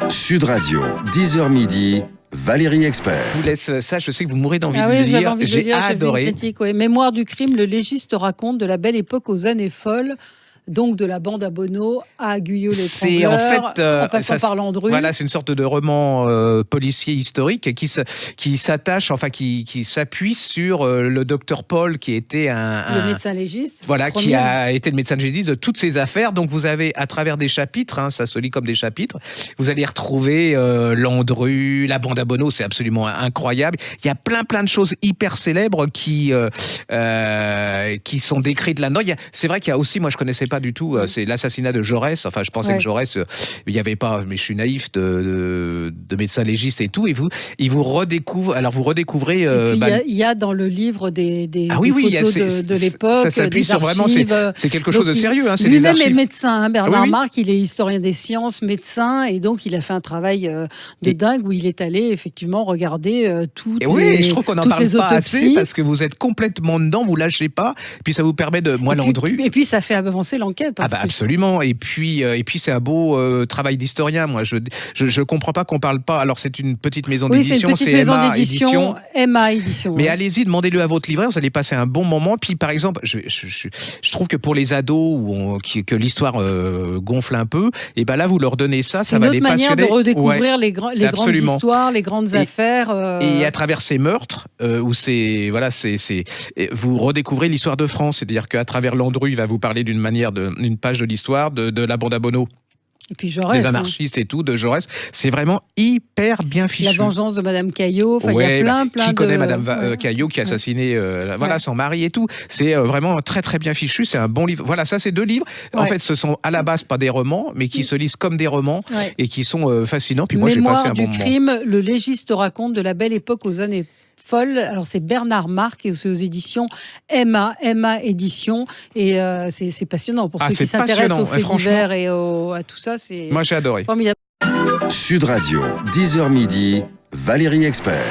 Sud Radio, 10h midi, Valérie Expert. Je vous laisse ça, je sais que vous mourrez d'envie de oui, le j'avais lire. envie de J'ai le lire, adoré. J'ai fait une critique, oui. Mémoire du crime, le légiste raconte de la belle époque aux années folles. Donc de la bande à Bono à Guyot C'est en l'étrangleur, fait, en passant par Landru. Voilà, c'est une sorte de roman policier historique qui s'attache, enfin qui s'appuie sur le docteur Paul, qui était le médecin légiste. Voilà, qui a été le médecin légiste de toutes ces affaires. Donc vous avez, à travers des chapitres, ça se lit comme des chapitres, vous allez retrouver Landru, la bande à Bono, c'est absolument incroyable. Il y a plein de choses hyper célèbres qui sont décrites là-dedans. C'est vrai qu'il y a aussi, moi je connaissais pas du tout, c'est l'assassinat de Jaurès. Enfin, je pensais que Jaurès, il n'y avait pas, mais je suis naïf, de médecin légiste et tout. Et vous redécouvrez. Alors vous redécouvrez. Il y a dans le livre des photos de l'époque. Ça s'appuie sur vraiment. C'est quelque chose de sérieux. Hein, lui-même est médecin. Bernard Marc, il est historien des sciences, médecin, et donc il a fait un travail de dingue où il est allé effectivement regarder toutes je trouve qu'on n'en parle pas autopsies. assez parce que vous êtes complètement dedans, vous lâchez pas. Et puis ça vous permet de Landru. Et puis ça fait avancer l'enquête. Absolument. Et puis c'est un beau travail d'historien. Moi, je comprends pas qu'on parle pas. Alors c'est une petite maison d'édition, c'est MA Édition. Mais allez-y, demandez-le à votre libraire. Vous allez passer un bon moment. Puis par exemple, je trouve que pour les ados que l'histoire gonfle un peu, et ben là vous leur donnez ça va les passionner. C'est une autre manière de redécouvrir les grandes histoires, les grandes affaires. Et à travers ces meurtres, vous redécouvrez l'histoire de France. C'est-à-dire qu'à travers Landru, il va vous parler d'une page de l'histoire de la bande à Bono. Et puis Jaurès, des anarchistes et tout, de Jaurès. C'est vraiment hyper bien fichu. La vengeance de Madame Caillot. Il y a plein qui connaît Madame Caillot qui a assassiné son mari et tout. C'est vraiment très très bien fichu. C'est un bon livre. Voilà, ça c'est 2 livres. En fait, ce sont à la base pas des romans, mais qui se lisent comme des romans et qui sont fascinants. Puis moi, j'ai passé un bon moment. Mémoire du crime, le légiste raconte de la belle époque aux années folle. Alors c'est Bernard Marc et c'est aux éditions MA Édition et c'est passionnant pour ceux qui s'intéressent aux faits divers et à tout ça. Moi j'ai adoré. Formidable. Sud Radio, 10h midi, Valérie Expert.